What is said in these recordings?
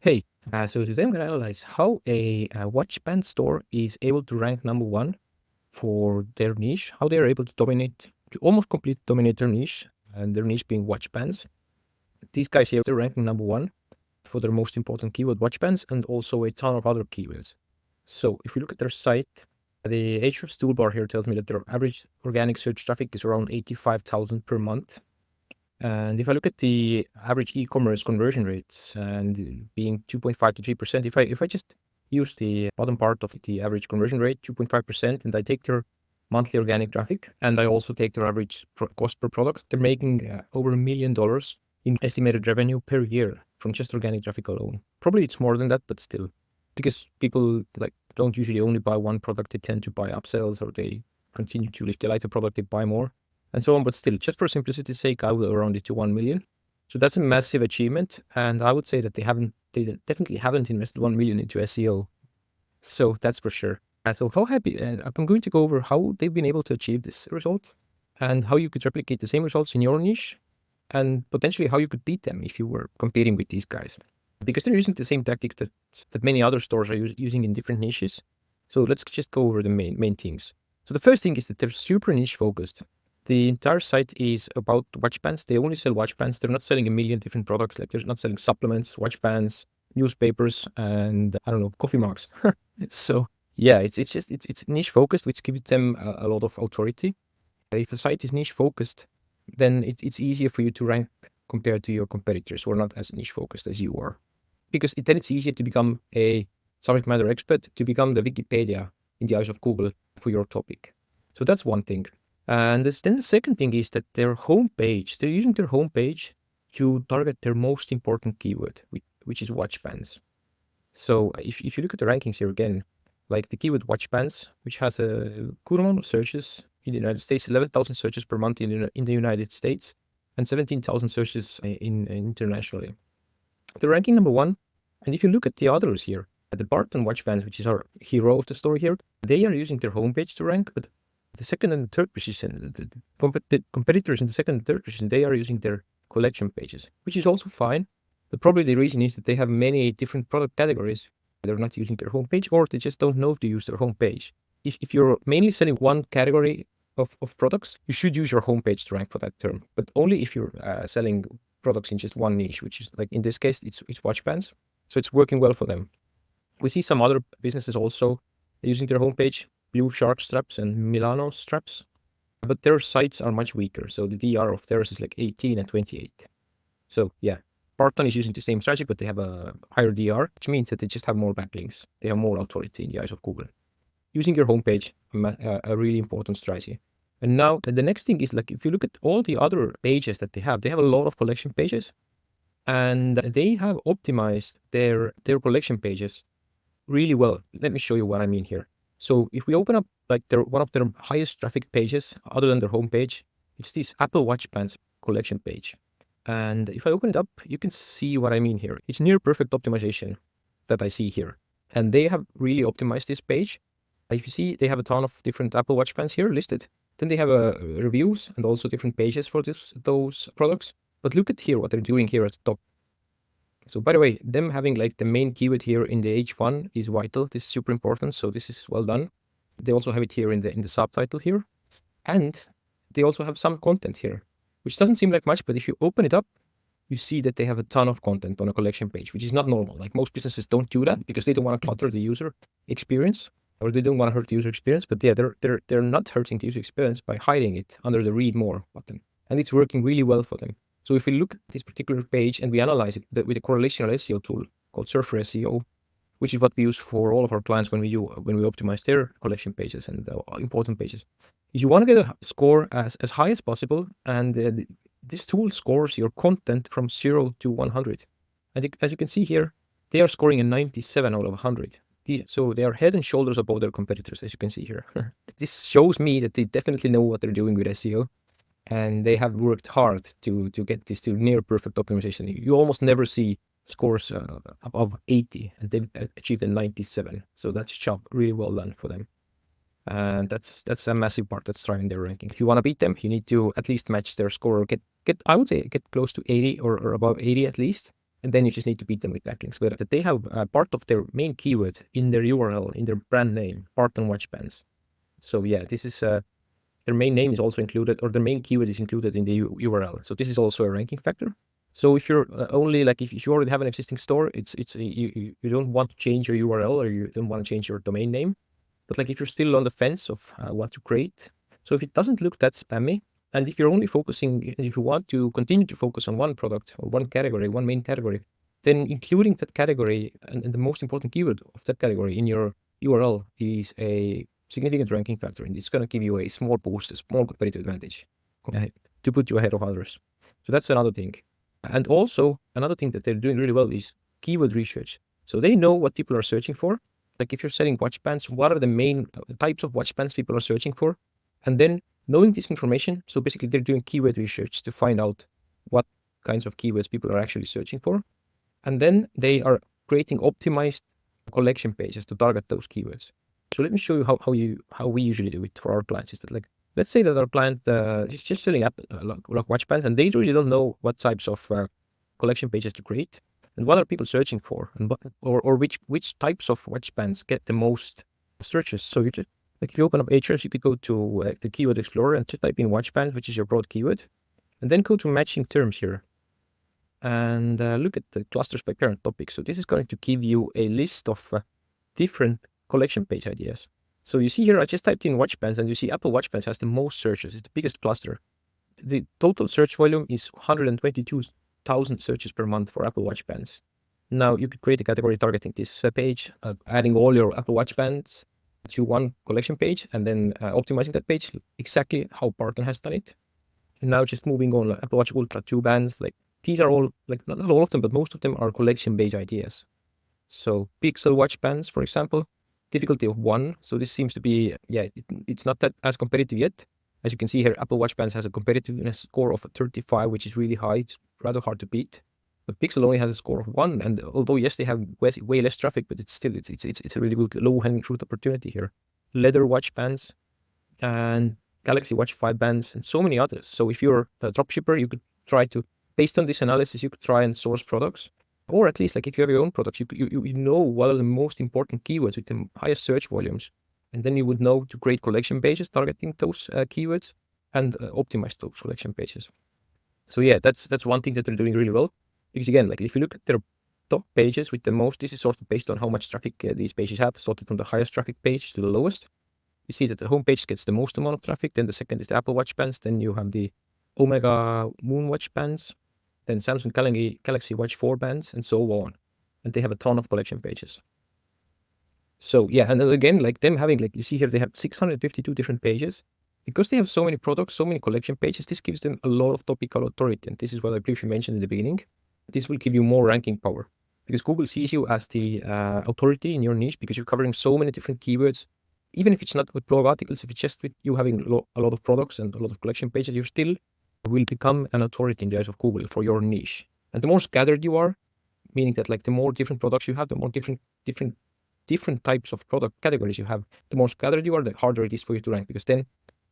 Hey, so today I'm going to analyze how a watch band store is able to rank number one for their niche, how they are able to dominate, to almost completely dominate their niche, and their niche being watch bands. These guys here, they're ranking number one for their most important keyword, watch bands, and also a ton of other keywords. So if we look at their site, the Ahrefs toolbar here tells me that their average organic search traffic is around 85,000 per month. And if I look at the average e-commerce conversion rates and being 2.5 to 3%, if I just use the bottom part of the average conversion rate, 2.5%, and I take their monthly organic traffic, and I also take their average cost per product, they're making over $1 million in estimated revenue per year from just organic traffic alone. Probably it's more than that, but still, because people don't usually only buy one product, they tend to buy upsells, or they continue to, if they like the product, they buy more and so on. But still, just for simplicity's sake, I will round it to 1 million. So that's a massive achievement. And I would say that they definitely haven't invested 1 million into SEO. So that's for sure. So how happy, I'm going to go over how they've been able to achieve this result and how you could replicate the same results in your niche and potentially how you could beat them if you were competing with these guys. Because they're using the same tactics that many other stores are using in different niches. So let's just go over the main things. So the first thing is that they're super niche focused. The entire site is about watch bands. They only sell watch bands. They're not selling a million different products. Like they're not selling supplements, watch bands, newspapers, and I don't know, coffee mugs. So yeah, it's niche focused, which gives them a lot of authority. If a site is niche focused, then it's easier for you to rank compared to your competitors who are not as niche focused as you are. Because then it's easier to become a subject matter expert, to become the Wikipedia in the eyes of Google for your topic. So that's one thing. And then the second thing is that their homepage, they're using their homepage to target their most important keyword, which is watch bands. So if you look at the rankings here again, like the keyword watch bands, which has a good amount of searches in the United States, 11,000 searches per month in the United States, and 17,000 searches internationally. They're ranking number one. And if you look at the others here, the Barton watch bands, which is our hero of the story here, they are using their homepage to rank, but the second and the third position, the competitors in the second and third position, they are using their collection pages, which is also fine. But probably the reason is that they have many different product categories. They're not using their homepage, or they just don't know to use their homepage. If you're mainly selling one category of products, you should use your homepage to rank for that term. But only if you're selling products in just one niche, which is like in this case, it's watch bands. So it's working well for them. We see some other businesses also using their homepage, Blue Shark straps and Milano straps, but their sites are much weaker. So the DR of theirs is like 18 and 28. So yeah, Barton is using the same strategy, but they have a higher DR, which means that they just have more backlinks. They have more authority in the eyes of Google. Using your homepage, a really important strategy. And now the next thing is, like, if you look at all the other pages that they have a lot of collection pages, and they have optimized their collection pages really well. Let me show you what I mean here. So if we open up like one of their highest traffic pages other than their homepage, it's this Apple Watch Bands collection page. And if I open it up, you can see what I mean here. It's near perfect optimization that I see here. And they have really optimized this page. If you see, they have a ton of different Apple Watch Bands here listed. Then they have reviews and also different pages for those products. But look at here, what they're doing here at the top. So by the way, them having like the main keyword here in the H1 is vital. This is super important. So this is well done. They also have it here in the subtitle here. And they also have some content here, which doesn't seem like much, but if you open it up, you see that they have a ton of content on a collection page, which is not normal. Like most businesses don't do that because they don't want to clutter the user experience, or they don't want to hurt the user experience. But yeah, they're not hurting the user experience by hiding it under the read more button. And it's working really well for them. So if we look at this particular page and we analyze it with a correlational SEO tool called Surfer SEO, which is what we use for all of our clients when we optimize their collection pages and important pages, is you want to get a score as high as possible, and this tool scores your content from 0 to 100. And as you can see here, they are scoring a 97 out of 100. So they are head and shoulders above their competitors, as you can see here. This shows me that they definitely know what they're doing with SEO. And they have worked hard to get this to near perfect optimization. You almost never see scores above 80, and they've achieved a 97. So that's job really well done for them. And that's a massive part that's driving their ranking. If you want to beat them, you need to at least match their score, or get I would say get close to 80 or above 80 at least. and then you just need to beat them with backlinks. But they have part of their main keyword in their URL, in their brand name, Spartan watch bands. So yeah, this is their main name is also included, or the main keyword is included in the URL. So this is also a ranking factor. So if you're only like if you already have an existing store, you don't want to change your URL, or you don't want to change your domain name. But like if you're still on the fence of what to create, so if it doesn't look that spammy, and if you're only focusing, if you want to continue to focus on one product or one category, one main category, then including that category and the most important keyword of that category in your URL is a significant ranking factor, and it's going to give you a small boost, a small competitive advantage to put you ahead of others. So that's another thing. And also another thing that they're doing really well is keyword research. So they know what people are searching for. Like if you're selling watch bands, what are the main types of watch bands people are searching for? And then knowing this information, so basically they're doing keyword research to find out what kinds of keywords people are actually searching for. And then they are creating optimized collection pages to target those keywords. So let me show you how we usually do it for our clients. Is that like, let's say that our client is just selling like watch bands, and they really don't know what types of collection pages to create and what are people searching for, and or which types of watch bands get the most searches. So you just like if you open up Ahrefs, you could go to the keyword explorer and just type in watch bands, which is your broad keyword, and then go to matching terms here and look at the clusters by parent topic. So this is going to give you a list of different collection page ideas. So you see here, I just typed in watch bands, and you see Apple Watch Bands has the most searches. It's the biggest cluster. The total search volume is 122,000 searches per month for Apple Watch Bands. Now you could create a category targeting this page, adding all your Apple Watch Bands to one collection page, and then optimizing that page exactly how Spartan has done it. And now just moving on, like Apple Watch Ultra 2 bands, like these are all, like not all of them, but most of them are collection page ideas. So Pixel Watch Bands, for example, difficulty of 1. So this seems to be, it's not that as competitive yet. As you can see here, Apple Watch Bands has a competitiveness score of 35, which is really high. It's rather hard to beat. But Pixel only has a score of 1, and although yes, they have way less traffic, but it's still it's a really good low-hanging fruit opportunity here. Leather Watch Bands and Galaxy Watch 5 bands and so many others. So if you're a dropshipper, you could try to, based on this analysis, you could try and source products. Or at least, like if you have your own products, you know what are the most important keywords with the highest search volumes, and then you would know to create collection pages targeting those keywords and optimize those collection pages. So yeah, that's one thing that they're doing really well. Because again, like if you look at their top pages with the most, this is sort of based on how much traffic these pages have, sorted from the highest traffic page to the lowest. You see that the homepage gets the most amount of traffic. Then the second is the Apple Watch bands. Then you have the Omega Moon Watch bands. Then Samsung Galaxy Watch 4 bands, and so on. And they have a ton of collection pages. So yeah, and then again, like them having, like you see here, they have 652 different pages. Because they have so many products, so many collection pages, this gives them a lot of topical authority. And this is what I briefly mentioned in the beginning. This will give you more ranking power. Because Google sees you as the authority in your niche, because you're covering so many different keywords. Even if it's not with blog articles, if it's just with you having a lot of products and a lot of collection pages, you're still will become an authority in the eyes of Google for your niche. And the more scattered you are, meaning that like the more different products you have, the more different types of product categories you have, the more scattered you are, the harder it is for you to rank. Because then,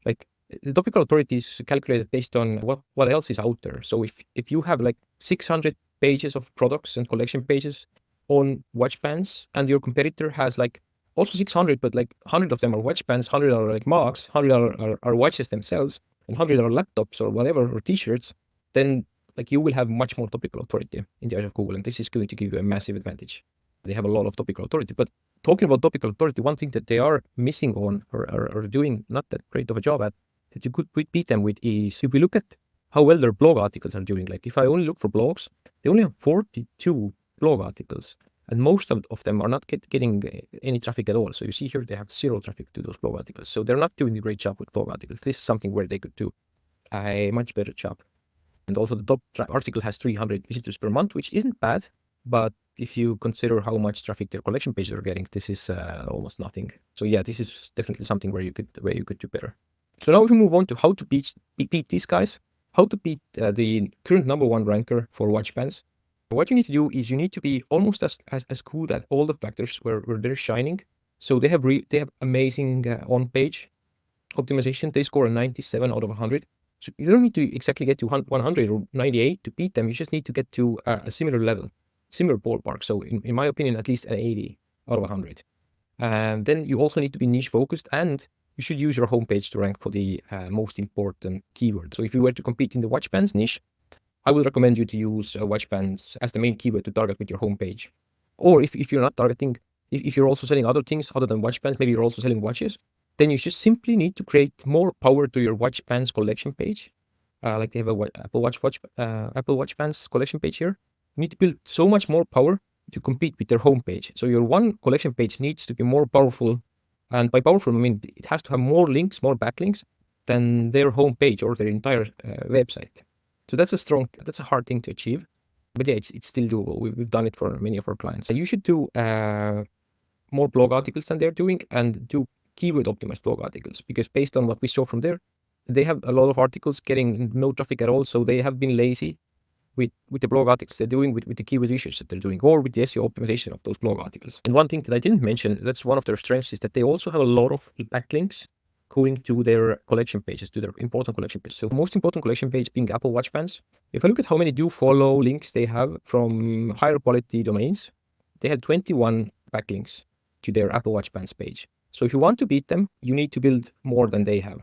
like the topical authority is calculated based on what else is out there. So if you have like 600 pages of products and collection pages on watch bands, and your competitor has like also 600, but like 100 of them are watch bands, 100 are like mugs, 100 are watches themselves, and 100 are laptops or whatever, or t-shirts, then like you will have much more topical authority in the eyes of Google, and this is going to give you a massive advantage. They have a lot of topical authority. But talking about topical authority, one thing that they are missing on or doing not that great of a job at, that you could beat them with, is if we look at how well their blog articles are doing. Like if I only look for blogs, they only have 42 blog articles, and most of them are not getting any traffic at all. So you see here, they have 0 traffic to those blog articles. So they're not doing a great job with blog articles. This is something where they could do a much better job. And also the top article has 300 visitors per month, which isn't bad. But if you consider how much traffic their collection pages are getting, this is almost nothing. So yeah, this is definitely something where you could do better. So now if we move on to how to beat these guys, how to beat the current #1 ranker for watch bands. What you need to do is you need to be almost as good at all the factors where they're shining. So they have amazing on-page optimization. They score a 97 out of 100. So you don't need to exactly get to 100 or 98 to beat them. You just need to get to a similar level, similar ballpark. So in my opinion, at least an 80 out of 100. And then you also need to be niche focused, and you should use your homepage to rank for the most important keyword. So if you were to compete in the watch bands niche, I would recommend you to use watch bands as the main keyword to target with your homepage. Or if you're not targeting, if you're also selling other things other than watch bands, maybe you're also selling watches, then you just simply need to create more power to your watch bands collection page. Like they have a Apple Watch bands collection page here. You need to build so much more power to compete with their homepage. So your one collection page needs to be more powerful. And by powerful, I mean it has to have more links, more backlinks than their homepage or their entire website. So that's a hard thing to achieve. But yeah, it's still doable. We've done it for many of our clients. So you should do more blog articles than they're doing, and do keyword optimized blog articles, because based on what we saw from there, they have a lot of articles getting no traffic at all. So they have been lazy with the blog articles they're doing, with the keyword research that they're doing, or with the SEO optimization of those blog articles. And one thing that I didn't mention, that's one of their strengths, is that they also have a lot of backlinks going to their collection pages, to their important collection pages. So most important collection page being Apple Watch bands. If I look at how many do follow links they have from higher quality domains, they had 21 backlinks to their Apple Watch bands page. So if you want to beat them, you need to build more than they have.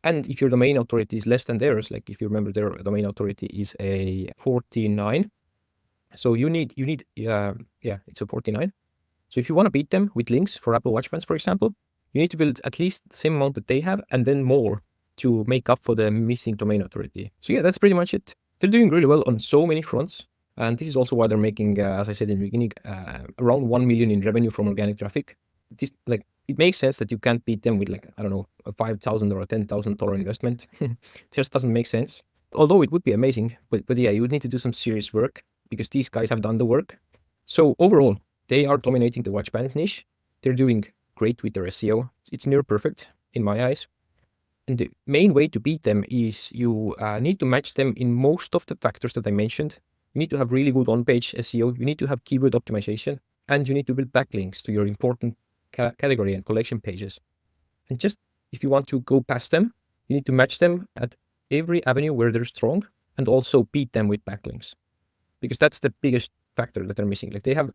And if your domain authority is less than theirs, like if you remember their domain authority is a 49, so it's a 49. So if you want to beat them with links for Apple Watch bands, for example, you need to build at least the same amount that they have, and then more to make up for the missing domain authority. So yeah, that's pretty much it. They're doing really well on so many fronts. And this is also why they're making, as I said in the beginning, around 1 million in revenue from organic traffic. It makes sense that you can't beat them with, like, I don't know, a $5,000 or a $10,000 investment. It just doesn't make sense. Although it would be amazing, but yeah, you would need to do some serious work, because these guys have done the work. So overall, they are dominating the watch band niche. They're doing great with their SEO. It's near perfect in my eyes. And the main way to beat them is you need to match them in most of the factors that I mentioned. You need to have really good on-page SEO. You need to have keyword optimization, and you need to build backlinks to your important category and collection pages. And just if you want to go past them, you need to match them at every avenue where they're strong, and also beat them with backlinks, because that's the biggest factor that they're missing. Like, they have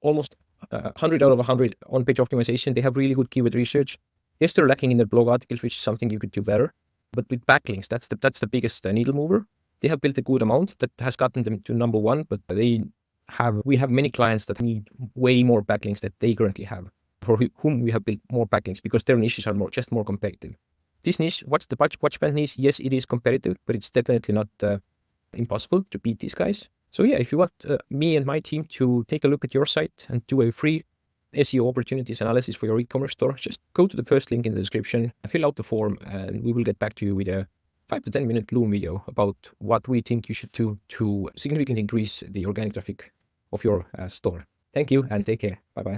almost 100 out of 100 on-page optimization. They have really good keyword research. Yes, they're lacking in their blog articles, which is something you could do better. But with backlinks, that's the biggest needle mover. They have built a good amount that has gotten them to number one, but we have many clients that need way more backlinks that they currently have, for whom we have built more backlinks, because their niches are more competitive. This niche, what's the watch band niche? Yes, it is competitive, but it's definitely not impossible to beat these guys. So yeah, if you want me and my team to take a look at your site and do a free SEO opportunities analysis for your e-commerce store, just go to the first link in the description, fill out the form, and we will get back to you with a 5 to 10 minute Loom video about what we think you should do to significantly increase the organic traffic of your store. Thank you, and take care. Bye-bye.